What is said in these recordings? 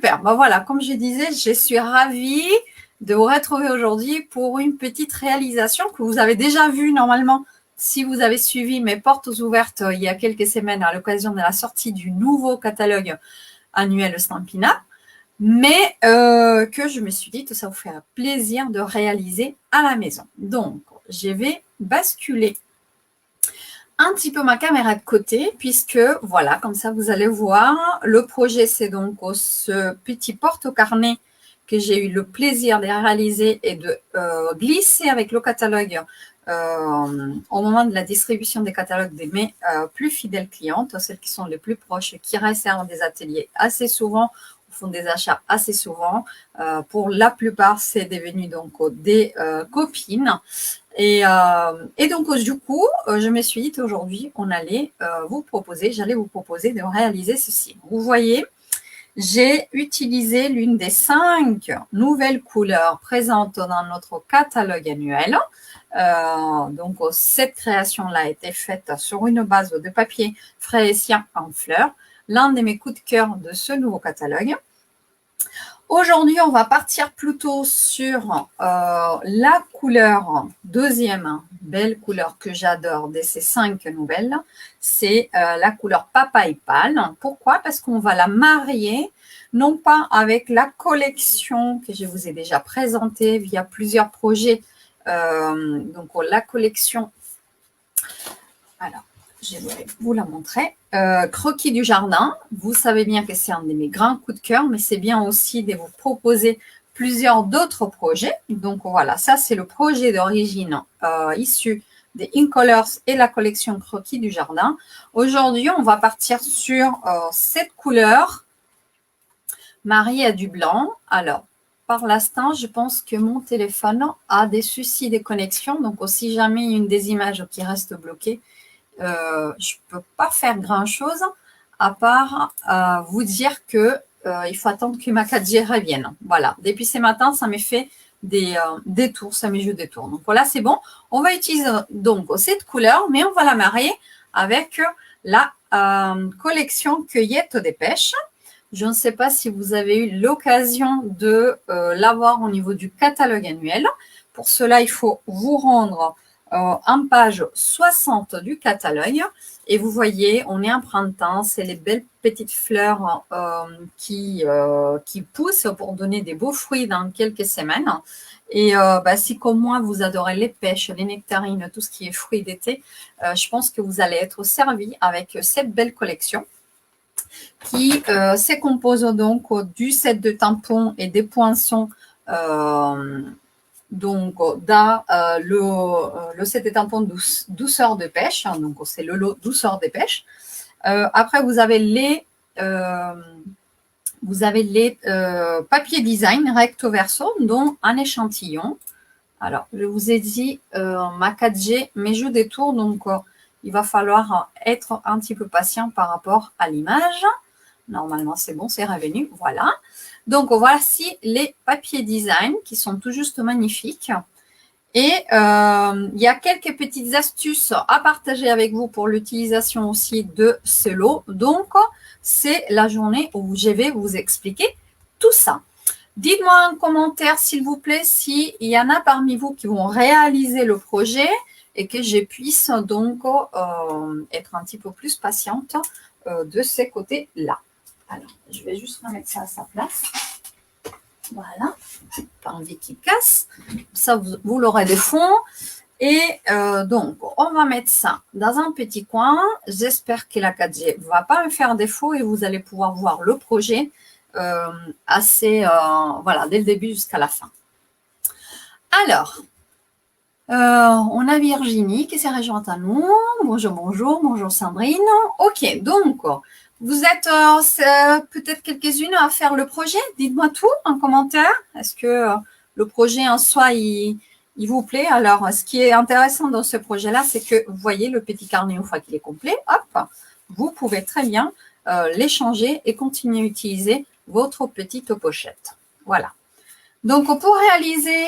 Super. Ben voilà, comme je disais, je suis ravie de vous retrouver aujourd'hui pour une petite réalisation que vous avez déjà vue normalement si vous avez suivi mes portes ouvertes il y a quelques semaines à l'occasion de la sortie du nouveau catalogue annuel Stampin' Up, mais que je me suis dit que ça vous ferait plaisir de réaliser à la maison. Donc, je vais basculer un petit peu ma caméra de côté, puisque voilà, comme ça vous allez voir, le projet c'est donc ce petit porte-carnet que j'ai eu le plaisir de réaliser et de glisser avec le catalogue au moment de la distribution des catalogues de mes plus fidèles clientes, celles qui sont les plus proches, qui réservent des ateliers assez souvent, font des achats assez souvent. Pour la plupart, c'est devenu donc des copines. Et donc, du coup, je me suis dit qu'aujourd'hui, j'allais vous proposer de réaliser ceci. Vous voyez, j'ai utilisé l'une des 5 nouvelles couleurs présentes dans notre catalogue annuel. Donc, cette création-là a été faite sur une base de papier Fréhessien en fleurs, l'un de mes coups de cœur de ce nouveau catalogue. Aujourd'hui, on va partir plutôt sur la couleur, deuxième belle couleur que j'adore de ces 5 nouvelles, c'est la couleur papaye pâle. Pourquoi? Parce qu'on va la marier, non pas avec la collection que je vous ai déjà présentée via plusieurs projets. Donc, la collection, alors, je vais vous la montrer. Croquis du jardin, vous savez bien que c'est un de mes grands coups de cœur, mais c'est bien aussi de vous proposer plusieurs d'autres projets. Donc voilà, ça c'est le projet d'origine issu des Incolors et la collection Croquis du jardin. Aujourd'hui, on va partir sur cette couleur mariée à du blanc. Alors, par l'instant, je pense que mon téléphone a des soucis de connexion. Donc, si jamais il y a une des images qui reste bloquée, je ne peux pas faire grand-chose à part vous dire qu'il faut attendre que ma 4G revienne. Voilà, depuis ce matin, ça m'a fait des tours, ça me joue des tours. Donc voilà, c'est bon. On va utiliser donc cette couleur, mais on va la marier avec la collection Cueillette des pêches. Je ne sais pas si vous avez eu l'occasion de l'avoir au niveau du catalogue annuel. Pour cela, il faut vous rendre en page 60 du catalogue. Et vous voyez, on est en printemps, c'est les belles petites fleurs qui poussent pour donner des beaux fruits dans quelques semaines. Et si comme moi, vous adorez les pêches, les nectarines, tout ce qui est fruits d'été, je pense que vous allez être servi avec cette belle collection qui se compose donc du set de tampons et des poinçons donc, dans le set de tampons douceur de pêche, donc c'est le lot douceur de pêche. Après, vous avez les papiers design recto verso, dont un échantillon. Alors, je vous ai dit, ma 4G me joue des tours, donc il va falloir être un petit peu patient par rapport à l'image. Normalement, c'est bon, c'est revenu. Voilà. Donc, voici les papiers design qui sont tout juste magnifiques. Et il y a quelques petites astuces à partager avec vous pour l'utilisation aussi de ce lot. Donc, c'est la journée où je vais vous expliquer tout ça. Dites-moi en commentaire, s'il vous plaît, s'il y en a parmi vous qui vont réaliser le projet et que je puisse donc être un petit peu plus patiente de ces côtés-là. Alors, je vais juste remettre ça à sa place. Voilà, pas envie qu'il casse. Ça, vous l'aurez de fond. Et donc, on va mettre ça dans un petit coin. J'espère que la 4G ne va pas me faire défaut et vous allez pouvoir voir le projet voilà, dès le début jusqu'à la fin. Alors, on a Virginie qui s'est rejointe à nous. Bonjour, bonjour, bonjour Sandrine. Ok, donc, vous êtes peut-être quelques-unes à faire le projet. Dites-moi tout en commentaire. Est-ce que le projet en soi, il vous plaît? Alors, ce qui est intéressant dans ce projet-là, c'est que vous voyez le petit carnet une fois qu'il est complet. Hop, vous pouvez très bien l'échanger et continuer à utiliser votre petite pochette. Voilà. Donc, pour réaliser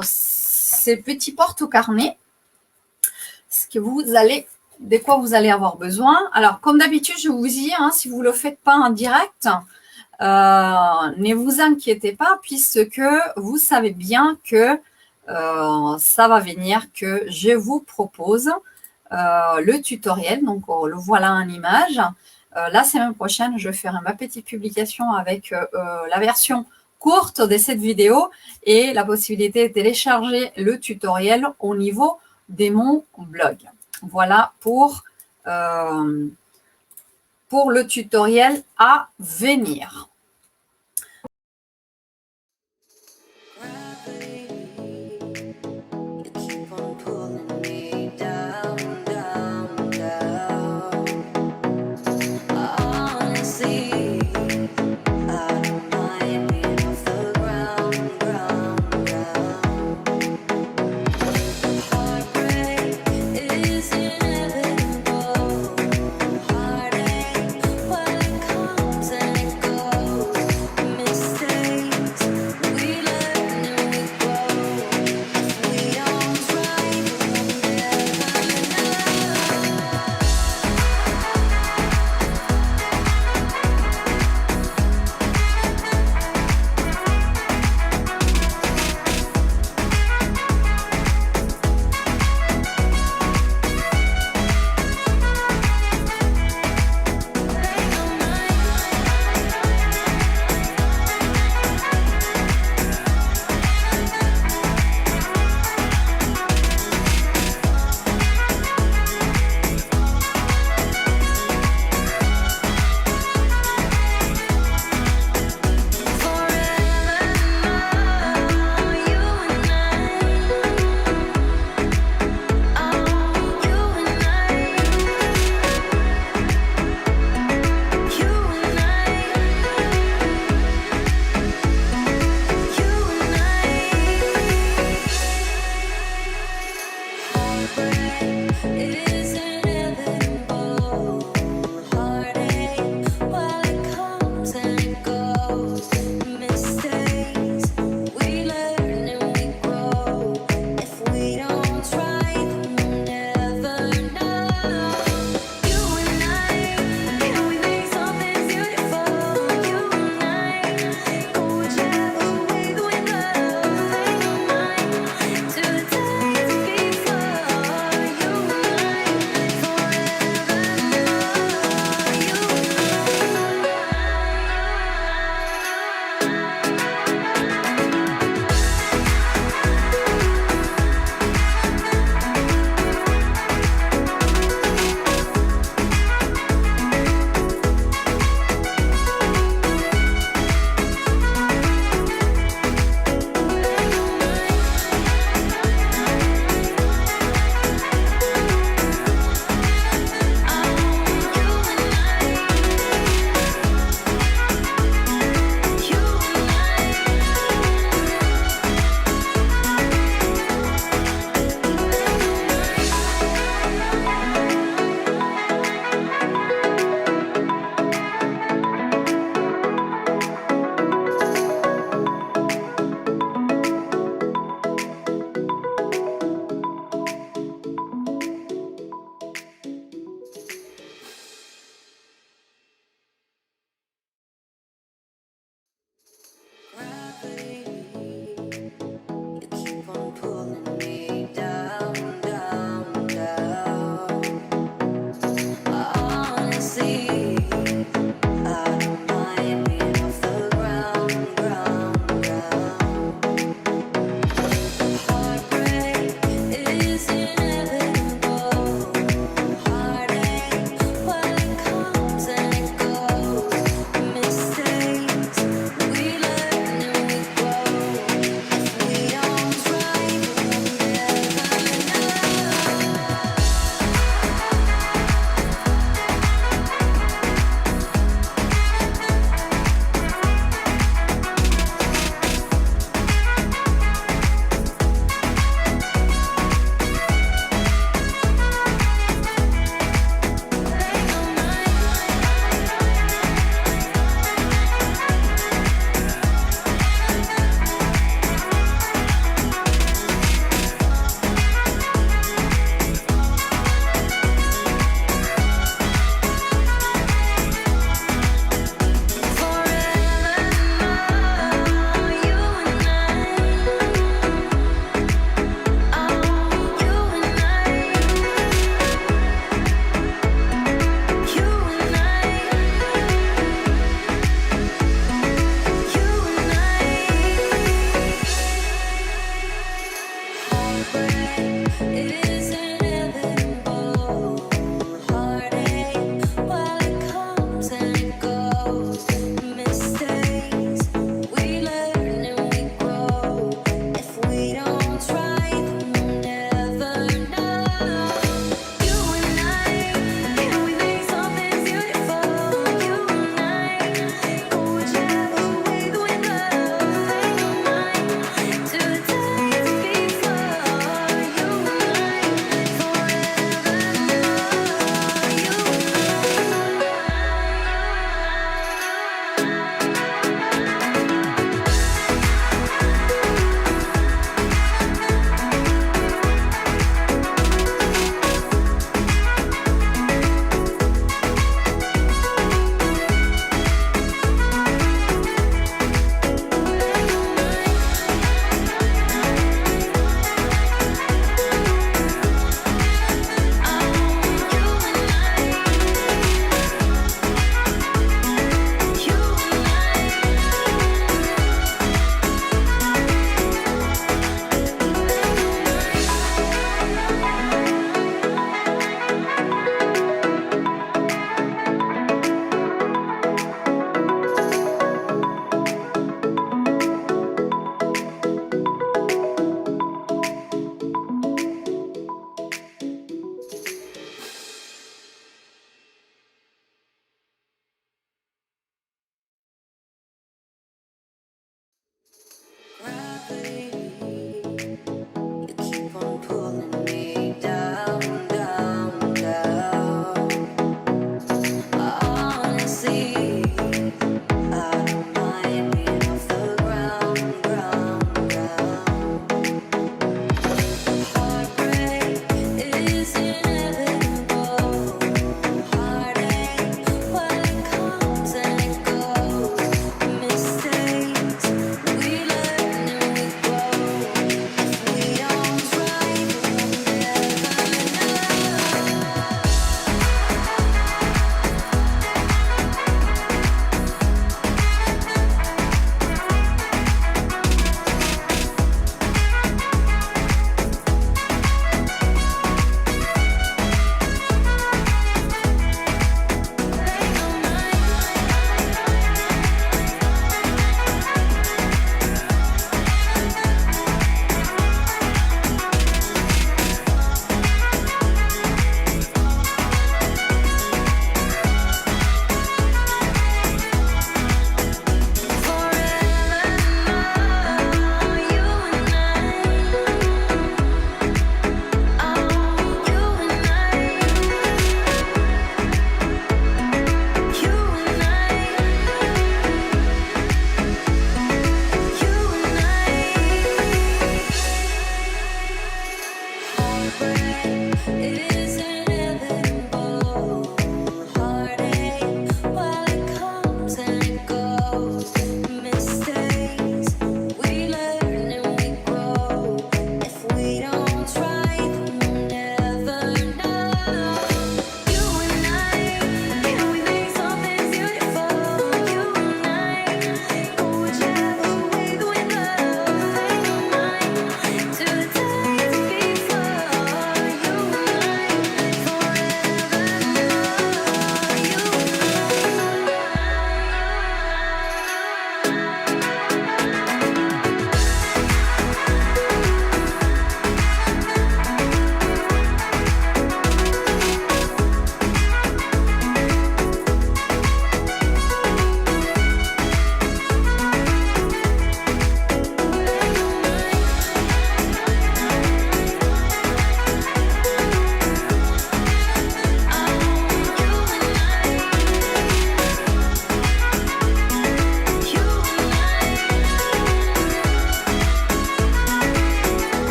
ces petits porte-carnets, de quoi vous allez avoir besoin. Alors, comme d'habitude, je vous dis, si vous ne le faites pas en direct, Ne vous inquiétez pas puisque vous savez bien que ça va venir, que je vous propose le tutoriel. Donc, le voilà en image. La semaine prochaine, je ferai ma petite publication avec la version courte de cette vidéo et la possibilité de télécharger le tutoriel au niveau de mon blog. Voilà pour le tutoriel à venir.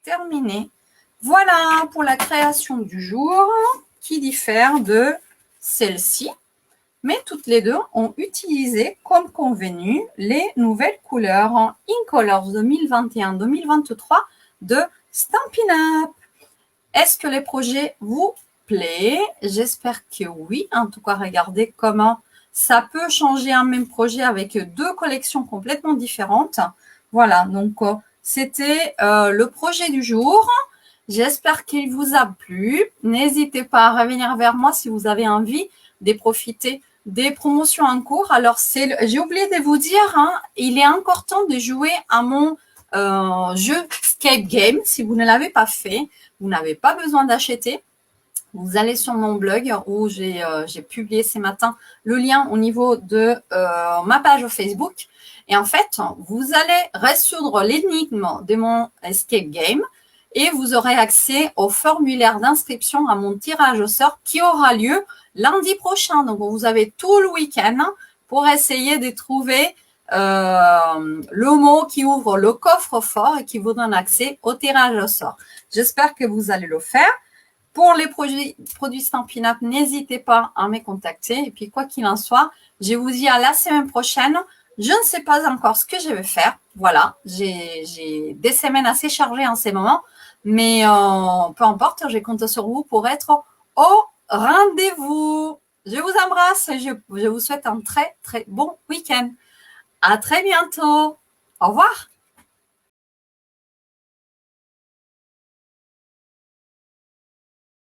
terminé. Voilà pour la création du jour qui diffère de celle-ci. Mais toutes les deux ont utilisé, comme convenu, les nouvelles couleurs en InColors 2021-2023 de Stampin' Up! Est-ce que les projets vous plaisent? J'espère que oui. En tout cas, regardez comment ça peut changer un même projet avec deux collections complètement différentes. Voilà, donc c'était le projet du jour. J'espère qu'il vous a plu. N'hésitez pas à revenir vers moi si vous avez envie de profiter des promotions en cours. Alors, j'ai oublié de vous dire, il est encore temps de jouer à mon jeu Escape Game. Si vous ne l'avez pas fait, vous n'avez pas besoin d'acheter. Vous allez sur mon blog où j'ai publié ce matin le lien au niveau de ma page Facebook. Et en fait, vous allez résoudre l'énigme de mon Escape Game et vous aurez accès au formulaire d'inscription à mon tirage au sort qui aura lieu lundi prochain. Donc, vous avez tout le week-end pour essayer de trouver le mot qui ouvre le coffre-fort et qui vous donne accès au tirage au sort. J'espère que vous allez le faire. Pour les produits Stampin' Up, n'hésitez pas à me contacter. Et puis, quoi qu'il en soit, je vous dis à la semaine prochaine. Je ne sais pas encore ce que je vais faire. Voilà, j'ai des semaines assez chargées en ces moments. Mais peu importe, je compte sur vous pour être au rendez-vous. Je vous embrasse et je vous souhaite un très, très bon week-end. À très bientôt. Au revoir.